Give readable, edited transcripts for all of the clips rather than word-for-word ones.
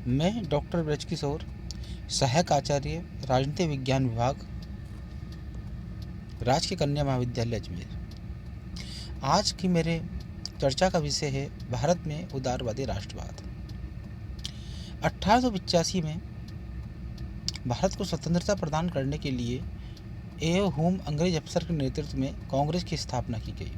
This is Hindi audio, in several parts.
मैं डॉक्टर ब्रजकिशोर, सहायक आचार्य, राजनीति विज्ञान विभाग, राजकीय कन्या महाविद्यालय अजमेर। आज की मेरे चर्चा का विषय है भारत में उदारवादी राष्ट्रवाद। 1885 में भारत को स्वतंत्रता प्रदान करने के लिए ए.ओ. हुम अंग्रेज अफसर के नेतृत्व में कांग्रेस की स्थापना की गई।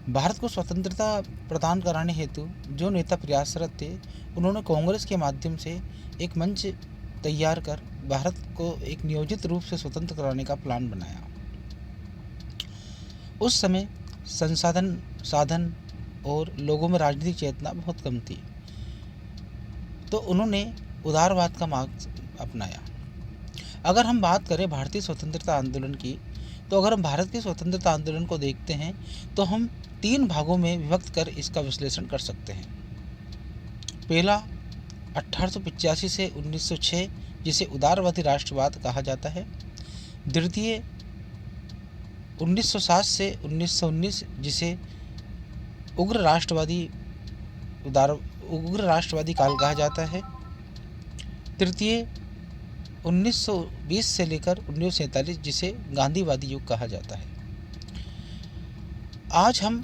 भारत को स्वतंत्रता प्रदान कराने हेतु जो नेता प्रयासरत थे, उन्होंने कांग्रेस के माध्यम से एक मंच तैयार कर भारत को एक नियोजित रूप से स्वतंत्र कराने का प्लान बनाया। उस समय संसाधन साधन और लोगों में राजनीतिक चेतना बहुत कम थी, तो उन्होंने उदारवाद का मार्ग अपनाया। अगर हम बात करें भारतीय स्वतंत्रता आंदोलन की, तो अगर हम भारत के स्वतंत्रता आंदोलन को देखते हैं तो हम 3 भागों में विभक्त कर इसका विश्लेषण कर सकते हैं। पहला 1885 से 1906, जिसे उदारवादी राष्ट्रवाद कहा जाता है। द्वितीय 1907 से 1919, जिसे उग्र राष्ट्रवादी काल कहा जाता है। तृतीय 1920 से लेकर 1947, जिसे गांधीवादी युग कहा जाता है। आज हम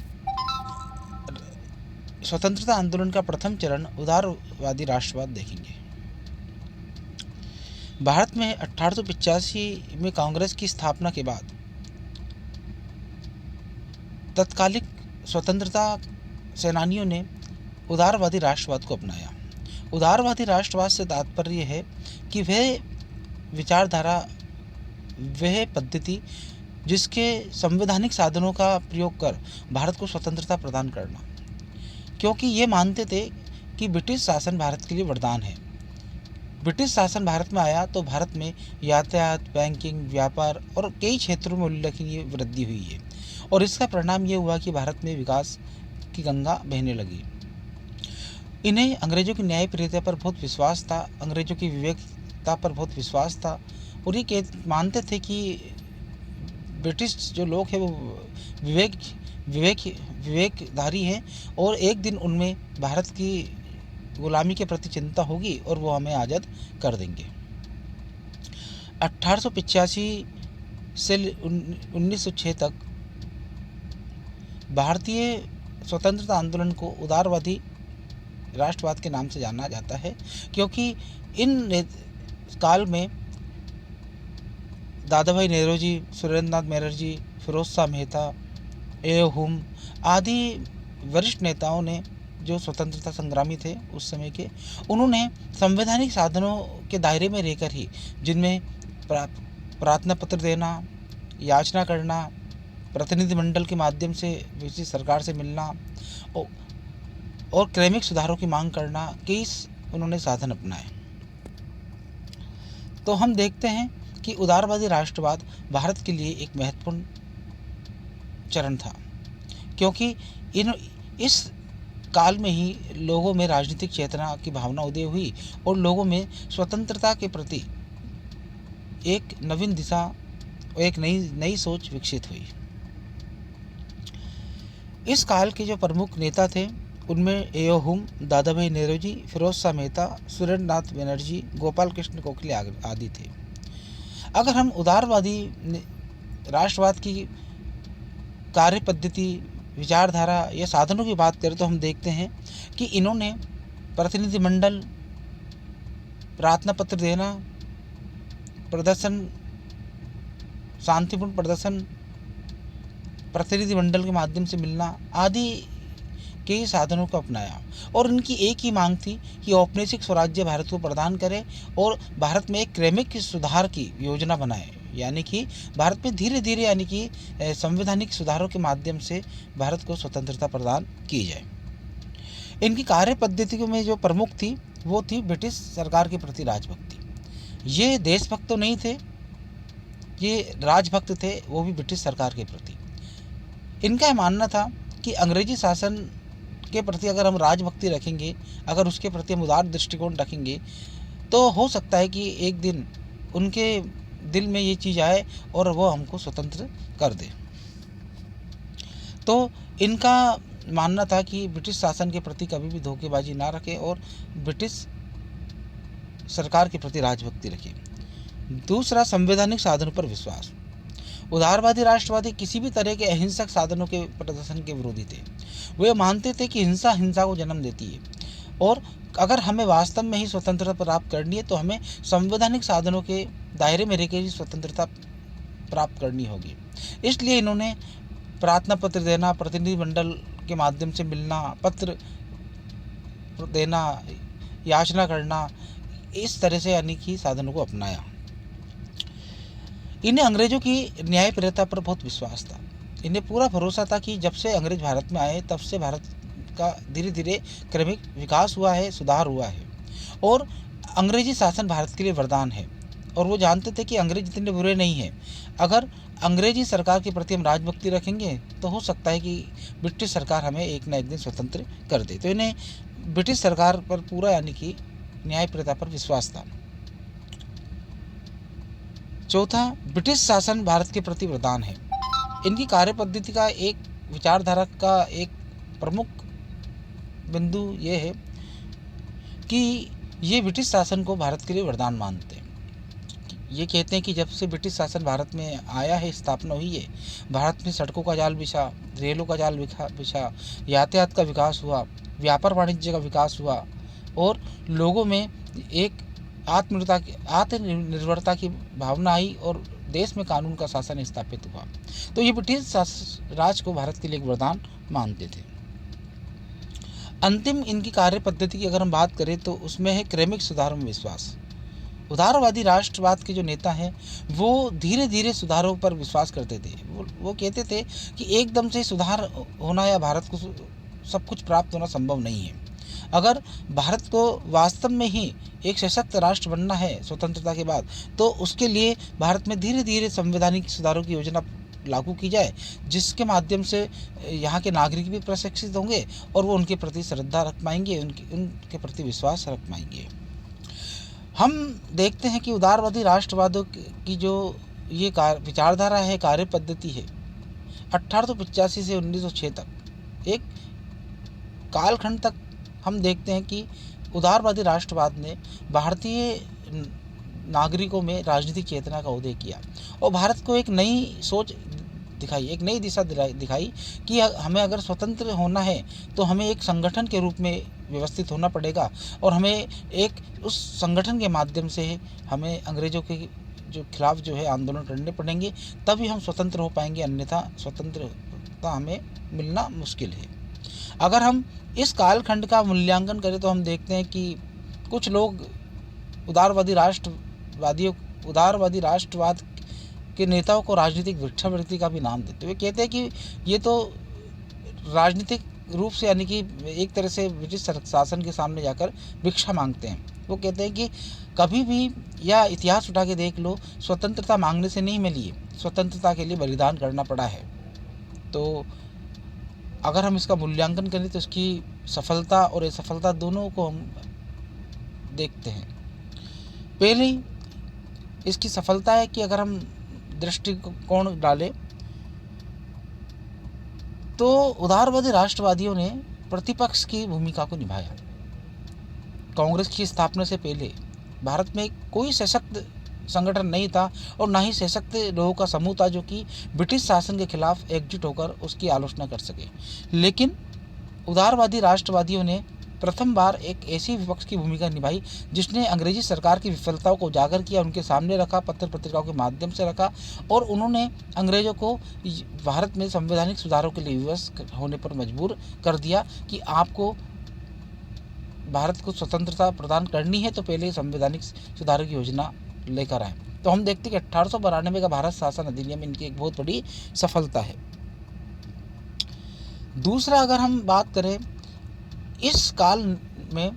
स्वतंत्रता आंदोलन का प्रथम चरण उदारवादी राष्ट्रवाद देखेंगे। भारत में 1885 में कांग्रेस की स्थापना के बाद तत्कालिक स्वतंत्रता सेनानियों ने उदारवादी राष्ट्रवाद को अपनाया। उदारवादी राष्ट्रवाद से तात्पर्य है कि वह विचारधारा, वह पद्धति जिसके संवैधानिक साधनों का प्रयोग कर भारत को स्वतंत्रता प्रदान करना, क्योंकि ये मानते थे कि ब्रिटिश शासन भारत के लिए वरदान है। ब्रिटिश शासन भारत में आया तो भारत में यातायात, बैंकिंग, व्यापार और कई क्षेत्रों में उल्लेखनीय वृद्धि हुई है, और इसका परिणाम ये हुआ कि भारत में विकास की गंगा बहने लगी। इन्हें अंग्रेजों की न्यायप्रियता पर बहुत विश्वास था, अंग्रेजों की विवेकता पर बहुत विश्वास था, और ये मानते थे कि ब्रिटिश जो लोग हैं वो विवेकधारी हैं, और एक दिन उनमें भारत की गुलामी के प्रति चिंता होगी और वो हमें आज़ाद कर देंगे। 1885 से 1906 तक भारतीय स्वतंत्रता आंदोलन को उदारवादी राष्ट्रवाद के नाम से जाना जाता है, क्योंकि इन काल में दादा भाई नौरोजी, सुरेंद्रनाथ बनर्जी, फिरोज शाह मेहता, ए.ओ. हुम आदि वरिष्ठ नेताओं ने, जो स्वतंत्रता संग्रामी थे उस समय के, उन्होंने संवैधानिक साधनों के दायरे में रहकर ही, जिनमें प्रार्थना पत्र देना, याचना करना, प्रतिनिधिमंडल के माध्यम से ब्रिटिश सरकार से मिलना और क्रमिक सुधारों की मांग करना, कई उन्होंने साधन अपनाए। तो हम देखते हैं कि उदारवादी राष्ट्रवाद भारत के लिए एक महत्वपूर्ण चरण था, क्योंकि इस काल में ही लोगों में राजनीतिक चेतना की भावना उदय हुई और लोगों में स्वतंत्रता के प्रति एक नवीन दिशा और एक नई सोच विकसित हुई। इस काल के जो प्रमुख नेता थे, उनमें ए.ओ. हुम, दादा भाई नौरोजी, फिरोज शाह मेहता, सुरेंद्रनाथ बनर्जी, गोपाल कृष्ण गोखले आदि थे। अगर हम उदारवादी राष्ट्रवाद की कार्य पद्धति, विचारधारा या साधनों की बात करें, तो हम देखते हैं कि इन्होंने प्रतिनिधिमंडल, प्रार्थना पत्र देना, प्रदर्शन, शांतिपूर्ण प्रदर्शन, प्रतिनिधिमंडल के माध्यम से मिलना आदि कई साधनों को अपनाया, और उनकी एक ही मांग थी कि औपनिवेशिक स्वराज्य भारत को प्रदान करे और भारत में एक क्रमिक सुधार की योजना बनाए, यानी कि भारत में धीरे धीरे, यानी कि संवैधानिक सुधारों के माध्यम से भारत को स्वतंत्रता प्रदान की जाए। इनकी कार्य पद्धतियों में जो प्रमुख थी, वो थी ब्रिटिश सरकार के प्रति राजभक्ति। ये देशभक्त तो नहीं थे, ये राजभक्त थे, वो भी ब्रिटिश सरकार के प्रति। इनका मानना था कि अंग्रेजी शासन के प्रति अगर हम राजभक्ति रखेंगे, अगर उसके प्रति हम उदार दृष्टिकोण रखेंगे, तो हो सकता है कि एक दिन उनके दिल में ये चीज़ आए और वो हमको स्वतंत्र कर दे। तो इनका मानना था कि ब्रिटिश शासन के प्रति कभी भी धोखेबाजी ना रखें और ब्रिटिश सरकार के प्रति राजभक्ति रखें। दूसरा, संवैधानिक साधनों पर विश्वास। उदारवादी राष्ट्रवादी किसी भी तरह के अहिंसक साधनों के प्रदर्शन के विरोधी थे। वे मानते थे कि हिंसा हिंसा को जन्म देती है और अगर हमें वास्तव में ही स्वतंत्रता प्राप्त करनी है तो हमें संवैधानिक साधनों के दायरे में रहकर ही स्वतंत्रता प्राप्त करनी होगी। इसलिए इन्होंने प्रार्थना पत्र देना, प्रतिनिधिमंडल के माध्यम से मिलना, पत्र देना, याचना करना, इस तरह से यानी कि साधनों को अपनाया। इन्हें अंग्रेजों की न्यायप्रियता पर बहुत विश्वास था। इन्हें पूरा भरोसा था कि जब से अंग्रेज भारत में आए तब से भारत का धीरे धीरे क्रमिक विकास हुआ है, सुधार हुआ है और अंग्रेजी शासन भारत के लिए वरदान है। और वो जानते थे कि अंग्रेज इतने बुरे नहीं हैं। अगर अंग्रेजी सरकार के प्रति हम राजभक्ति रखेंगे तो हो सकता है कि ब्रिटिश सरकार हमें एक न एक दिन स्वतंत्र कर दे। तो इन्हें ब्रिटिश सरकार पर पूरा यानी कि न्यायप्रियता पर विश्वास था। चौथा, ब्रिटिश शासन भारत के प्रति वरदान है। इनकी कार्य पद्धति का एक विचारधारा का एक प्रमुख बिंदु ये है कि ये ब्रिटिश शासन को भारत के लिए वरदान मानते हैं। ये कहते हैं कि जब से ब्रिटिश शासन भारत में आया है, स्थापना हुई है, भारत में सड़कों का जाल बिछा, रेलों का जाल बिछा, यातायात का विकास हुआ, व्यापार वाणिज्य का विकास हुआ और लोगों में एक आत्मनिर्भरता की भावना आई और देश में कानून का शासन स्थापित हुआ। तो ये ब्रिटिश राज को भारत के लिए एक वरदान मानते थे। अंतिम इनकी कार्य पद्धति की अगर हम बात करें तो उसमें है क्रमिक सुधारों में विश्वास। उदारवादी राष्ट्रवाद के जो नेता हैं वो धीरे धीरे सुधारों पर विश्वास करते थे। वो कहते थे कि एकदम से सुधार होना या भारत को सब कुछ प्राप्त होना संभव नहीं है। अगर भारत को वास्तव में ही एक सशक्त राष्ट्र बनना है स्वतंत्रता के बाद तो उसके लिए भारत में धीरे धीरे संवैधानिक सुधारों की योजना लागू की जाए, जिसके माध्यम से यहाँ के नागरिक भी प्रशिक्षित होंगे और वो उनके प्रति श्रद्धा रख पाएंगे, उनके प्रति विश्वास रख पाएंगे। हम देखते हैं कि उदारवादी राष्ट्रवादों की जो ये विचारधारा है, कार्य पद्धति है, 1885 से 1906 तक एक कालखंड तक हम देखते हैं कि उदारवादी राष्ट्रवाद ने भारतीय नागरिकों में राजनीतिक चेतना का उदय किया और भारत को एक नई सोच दिखाई, एक नई दिशा दिखाई कि हमें अगर स्वतंत्र होना है तो हमें एक संगठन के रूप में व्यवस्थित होना पड़ेगा और हमें एक उस संगठन के माध्यम से हमें अंग्रेज़ों के जो खिलाफ जो है आंदोलन करने पड़ेंगे, तभी हम स्वतंत्र हो पाएंगे, अन्यथा स्वतंत्रता हमें मिलना मुश्किल है। अगर हम इस कालखंड का मूल्यांकन करें तो हम देखते हैं कि कुछ लोग उदारवादी राष्ट्रवाद के नेताओं को राजनीतिक भिक्षावृत्ति का भी नाम देते हुए कहते हैं कि ये तो राजनीतिक रूप से यानी कि एक तरह से ब्रिटिश शासन के सामने जाकर भिक्षा मांगते हैं। वो कहते हैं कि कभी भी या इतिहास उठा के देख लो, स्वतंत्रता मांगने से नहीं मिली है, स्वतंत्रता के लिए बलिदान करना पड़ा है। तो अगर हम इसका मूल्यांकन करें तो इसकी सफलता और असफलता दोनों को हम देखते हैं। पहली इसकी सफलता है कि अगर हम दृष्टिकोण डालें तो उदारवादी राष्ट्रवादियों ने प्रतिपक्ष की भूमिका को निभाया। कांग्रेस की स्थापना से पहले भारत में कोई सशक्त संगठन नहीं था और ना ही सशक्त लोगों का समूह था जो कि ब्रिटिश शासन के खिलाफ एकजुट होकर उसकी आलोचना कर सके। लेकिन उदारवादी राष्ट्रवादियों ने प्रथम बार एक ऐसी विपक्ष की भूमिका निभाई जिसने अंग्रेजी सरकार की विफलताओं को उजागर किया, उनके सामने रखा, पत्र पत्रिकाओं के माध्यम से रखा और उन्होंने अंग्रेजों को भारत में संवैधानिक सुधारों के लिए विवश होने पर मजबूर कर दिया कि आपको भारत को स्वतंत्रता प्रदान करनी है तो पहले संवैधानिक सुधारों की योजना लेकर आए। तो हम देखते हैं कि 1892 का भारत शासन अधिनियम इनकी एक बहुत बड़ी सफलता है। दूसरा, अगर हम बात करें, इस काल में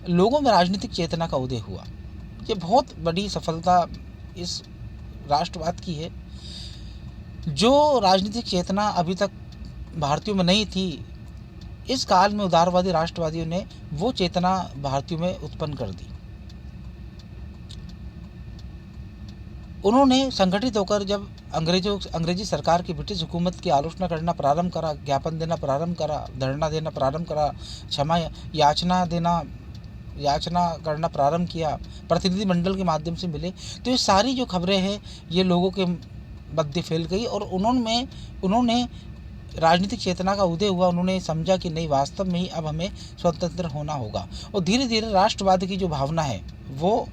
लोगों में राजनीतिक चेतना का उदय हुआ। ये बहुत बड़ी सफलता इस राष्ट्रवाद की है। जो राजनीतिक चेतना अभी तक भारतीयों में नहीं थी, इस काल में उदारवादी राष्ट्रवादियों ने वो चेतना भारतीयों में उत्पन्न कर दी। उन्होंने संगठित होकर जब अंग्रेजी सरकार की ब्रिटिश हुकूमत की आलोचना करना प्रारंभ करा, ज्ञापन देना प्रारंभ करा, धरना देना प्रारंभ करा, क्षमा याचना करना प्रारंभ किया, प्रतिनिधि मंडल के माध्यम से मिले, तो ये सारी जो खबरें हैं ये लोगों के मध्य फैल गई और उन्होंने राजनीतिक चेतना का उदय हुआ। उन्होंने समझा कि नहीं, वास्तव में ही अब हमें स्वतंत्र होना होगा और धीरे धीरे राष्ट्रवाद की जो भावना है वो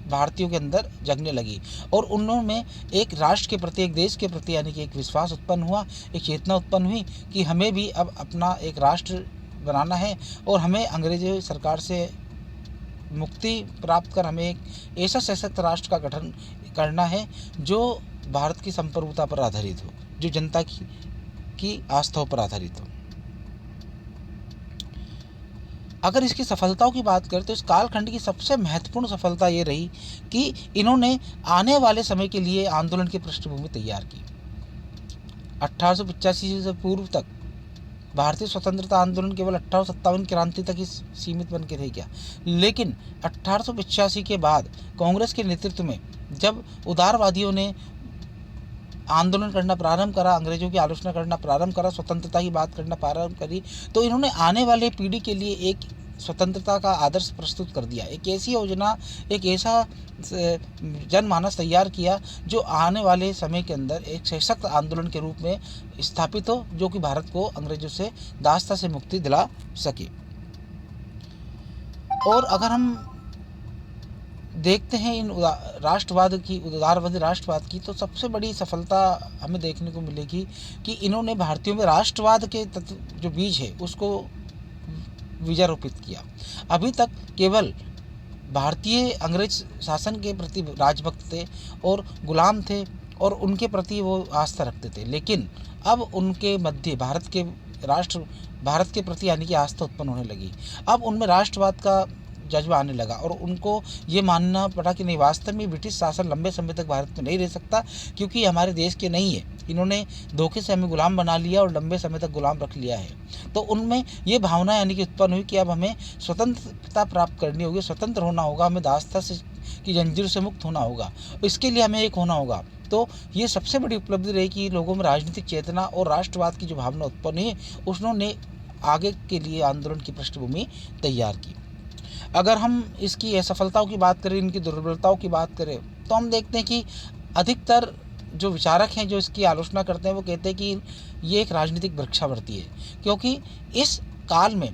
भारतीयों के अंदर जगने लगी और उन्होंने एक राष्ट्र के प्रति, एक देश के प्रति यानी कि एक विश्वास उत्पन्न हुआ, एक चेतना उत्पन्न हुई कि हमें भी अब अपना एक राष्ट्र बनाना है और हमें अंग्रेजी सरकार से मुक्ति प्राप्त कर हमें एक ऐसा सशक्त राष्ट्र का गठन करना है जो भारत की संप्रभुता पर आधारित हो, जो जनता की आस्थाओं पर आधारित हो। अगर इसकी सफलताओं की बात करें तो इस कालखंड की सबसे महत्वपूर्ण सफलता ये रही कि इन्होंने आने वाले समय के लिए आंदोलन की पृष्ठभूमि तैयार की। 1885 से पूर्व तक भारतीय स्वतंत्रता आंदोलन केवल 1857 क्रांति तक ही सीमित बन के रह गया, लेकिन 1885 के बाद कांग्रेस के नेतृत्व में जब उदारवादियों ने आंदोलन करना प्रारंभ करा, अंग्रेजों की आलोचना करना प्रारंभ करा, स्वतंत्रता की बात करना प्रारंभ करी, तो इन्होंने आने वाले पीढ़ी के लिए एक स्वतंत्रता का आदर्श प्रस्तुत कर दिया, एक ऐसी योजना, एक ऐसा जनमानस तैयार किया जो आने वाले समय के अंदर एक सशक्त आंदोलन के रूप में स्थापित हो, जो कि भारत को अंग्रेजों से दास्ता से मुक्ति दिला सके। और अगर हम देखते हैं इन उदारवादी राष्ट्रवाद की, तो सबसे बड़ी सफलता हमें देखने को मिलेगी कि इन्होंने भारतीयों में राष्ट्रवाद के तत्व जो बीज है उसको बीजारोपित किया। अभी तक केवल भारतीय अंग्रेज शासन के प्रति राजभक्त थे और गुलाम थे और उनके प्रति वो आस्था रखते थे, लेकिन अब उनके मध्य भारत के प्रति यानी कि आस्था उत्पन्न होने लगी। अब उनमें राष्ट्रवाद का जज्बा आने लगा और उनको ये मानना पड़ा कि नहीं, वास्तव में ब्रिटिश शासन लंबे समय तक भारत में नहीं रह सकता क्योंकि हमारे देश के नहीं है, इन्होंने धोखे से हमें गुलाम बना लिया और लंबे समय तक गुलाम रख लिया है। तो उनमें ये भावना यानी कि उत्पन्न हुई कि अब हमें स्वतंत्रता प्राप्त करनी होगी, स्वतंत्र होना होगा, हमें दास्ता से की जंजीर से मुक्त होना होगा, इसके लिए हमें एक होना होगा। तो ये सबसे बड़ी उपलब्धि रही कि लोगों में राजनीतिक चेतना और राष्ट्रवाद की जो भावना उत्पन्न हुई उन्होंने आगे के लिए आंदोलन की पृष्ठभूमि तैयार की। अगर हम इसकी असफलताओं की बात करें, इनकी दुर्बलताओं की बात करें, तो हम देखते हैं कि अधिकतर जो विचारक हैं जो इसकी आलोचना करते हैं वो कहते हैं कि ये एक राजनीतिक भिक्षावृत्ति है, क्योंकि इस काल में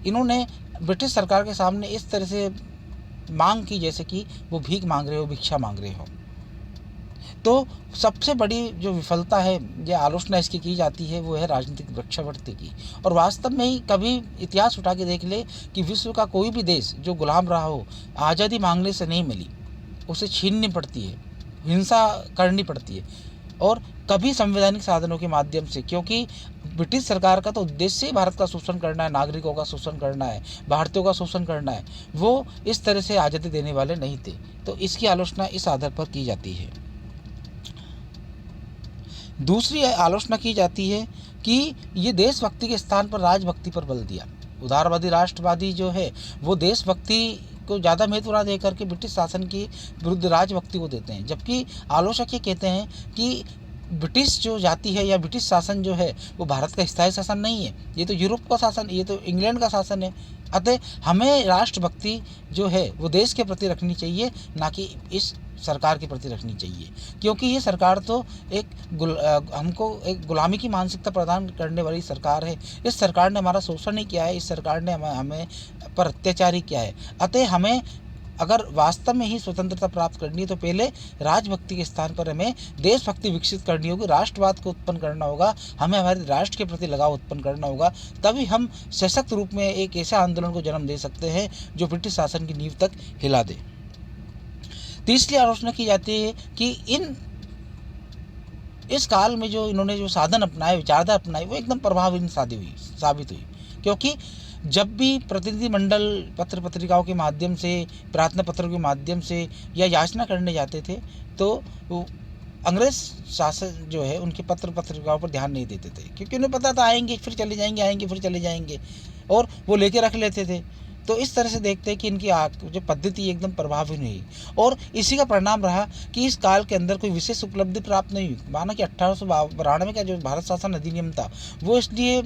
इन्होंने ब्रिटिश सरकार के सामने इस तरह से मांग की जैसे कि वो भीख मांग रहे हो, भिक्षा मांग रहे हो। तो सबसे बड़ी जो विफलता है या आलोचना इसकी की जाती है वो है राजनीतिक भिक्षावृत्ति की। और वास्तव में ही कभी इतिहास उठा के देख ले कि विश्व का कोई भी देश जो गुलाम रहा हो, आज़ादी मांगने से नहीं मिली, उसे छीननी पड़ती है, हिंसा करनी पड़ती है और कभी संवैधानिक साधनों के माध्यम से, क्योंकि ब्रिटिश सरकार का तो उद्देश्य ही भारत का शोषण करना है, नागरिकों का शोषण करना है, भारतीयों का शोषण करना है, वो इस तरह से आज़ादी देने वाले नहीं थे। तो इसकी आलोचना इस आधार पर की जाती है। दूसरी आलोचना की जाती है कि ये देशभक्ति के स्थान पर राजभक्ति पर बल दिया। उदारवादी राष्ट्रवादी जो है वो देशभक्ति को ज़्यादा महत्व ना देकर के ब्रिटिश शासन की विरुद्ध राजभक्ति को देते हैं, जबकि आलोचक ये कहते हैं कि ब्रिटिश जो जाति है या ब्रिटिश शासन जो है वो भारत का स्थायी शासन नहीं है, ये तो यूरोप का शासन, ये तो इंग्लैंड का शासन है। अतः हमें राष्ट्रभक्ति जो है वो देश के प्रति रखनी चाहिए, ना कि इस सरकार के प्रति रखनी चाहिए, क्योंकि ये सरकार तो हमको एक गुलामी की मानसिकता प्रदान करने वाली सरकार है। इस सरकार ने हमारा शोषण नहीं किया है, इस सरकार ने हमें पर अत्याचार ही किया है। अतः हमें अगर वास्तव में ही स्वतंत्रता प्राप्त करनी है तो पहले राजभक्ति के स्थान पर हमें देशभक्ति विकसित करनी होगी, राष्ट्रवाद को उत्पन्न करना होगा, हमें हमारे राष्ट्र के प्रति लगाव उत्पन्न करना होगा, तभी हम सशक्त रूप में एक ऐसे आंदोलन को जन्म दे सकते हैं जो ब्रिटिश शासन की नींव तक हिला दे। तीसरी आलोचना की जाती है कि इस काल में जो इन्होंने जो साधन अपनाए, विचारधारा अपनाई, वो एकदम प्रभावहीन साबित हुई, क्योंकि जब भी प्रतिनिधि मंडल पत्र पत्रिकाओं के माध्यम से, प्रार्थना पत्रों के माध्यम से या याचना करने जाते थे तो अंग्रेज शासन जो है उनके पत्र पत्रिकाओं पर ध्यान नहीं देते थे, क्योंकि उन्हें पता था आएंगे फिर चले जाएंगे, आएंगे फिर चले जाएंगे, और वो लेके रख लेते थे। तो इस तरह से देखते हैं कि इनकी जो पद्धति एकदम प्रभावी नहीं हुई और इसी का परिणाम रहा कि इस काल के अंदर कोई विशेष उपलब्धि प्राप्त नहीं हुई। माना कि 1892 का जो भारत शासन अधिनियम था वो इसलिए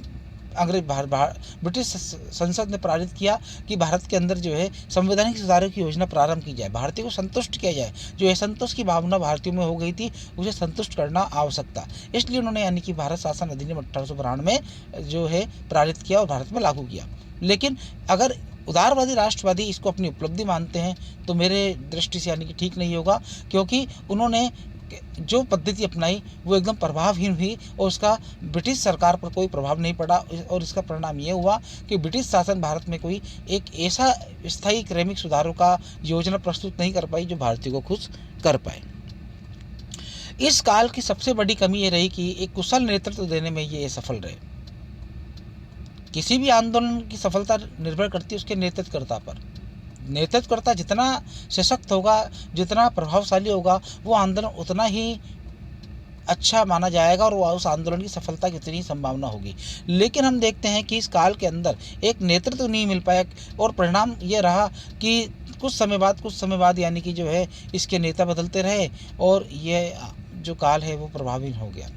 ब्रिटिश संसद ने पारित किया कि भारत के अंदर जो है संवैधानिक सुधारों की योजना प्रारंभ की जाए, भारतीयों को संतुष्ट किया जाए। जो असंतोष की भावना भारतीयों में हो गई थी उसे संतुष्ट करना आवश्यक था, इसलिए उन्होंने यानी कि भारत शासन अधिनियम 1892 में जो है पारित किया और भारत में लागू किया। लेकिन अगर उदारवादी राष्ट्रवादी इसको अपनी उपलब्धि मानते हैं तो मेरे दृष्टि से यानी कि ठीक नहीं होगा, क्योंकि उन्होंने जो पद्धति अपनाई वो एकदम प्रभावहीन हुई और उसका ब्रिटिश सरकार पर कोई प्रभाव नहीं पड़ा और इसका परिणाम ये हुआ कि ब्रिटिश शासन भारत में कोई एक ऐसा स्थायी क्रमिक सुधारों का योजना प्रस्तुत नहीं कर पाई जो भारतीयों को खुश कर पाए। इस काल की सबसे बड़ी कमी ये रही कि एक कुशल नेतृत्व देने में ये सफल रहे। किसी भी आंदोलन की सफलता निर्भर करती है उसके नेतृत्वकर्ता पर। नेतृत्वकर्ता जितना सशक्त होगा, जितना प्रभावशाली होगा, वो आंदोलन उतना ही अच्छा माना जाएगा और उस आंदोलन की सफलता की उतनी ही संभावना होगी। लेकिन हम देखते हैं कि इस काल के अंदर एक नेतृत्व नहीं मिल पाया और परिणाम ये रहा कि कुछ समय बाद यानी कि जो है इसके नेता बदलते रहे और ये जो काल है वो प्रभावी हो गया।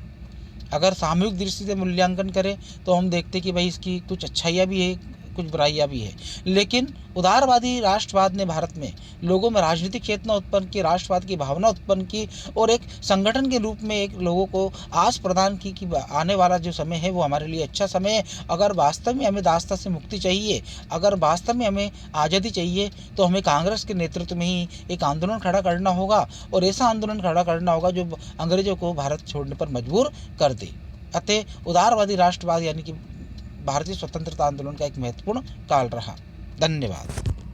अगर सामूहिक दृष्टि से मूल्यांकन करें तो हम देखते कि भाई इसकी कुछ अच्छाइयाँ भी है, कुछ बुराइयाँ भी है। लेकिन उदारवादी राष्ट्रवाद ने भारत में लोगों में राजनीतिक चेतना उत्पन्न की, राष्ट्रवाद की भावना उत्पन्न की और एक संगठन के रूप में एक लोगों को आस प्रदान की कि आने वाला जो समय है वो हमारे लिए अच्छा समय है। अगर वास्तव में हमें दासता से मुक्ति चाहिए, अगर वास्तव में हमें आज़ादी चाहिए तो हमें कांग्रेस के नेतृत्व में ही एक आंदोलन खड़ा करना होगा और ऐसा आंदोलन खड़ा करना होगा जो अंग्रेजों को भारत छोड़ने पर मजबूर कर दे। अतः उदारवादी राष्ट्रवाद यानी कि भारतीय स्वतंत्रता आंदोलन का एक महत्वपूर्ण काल रहा। धन्यवाद।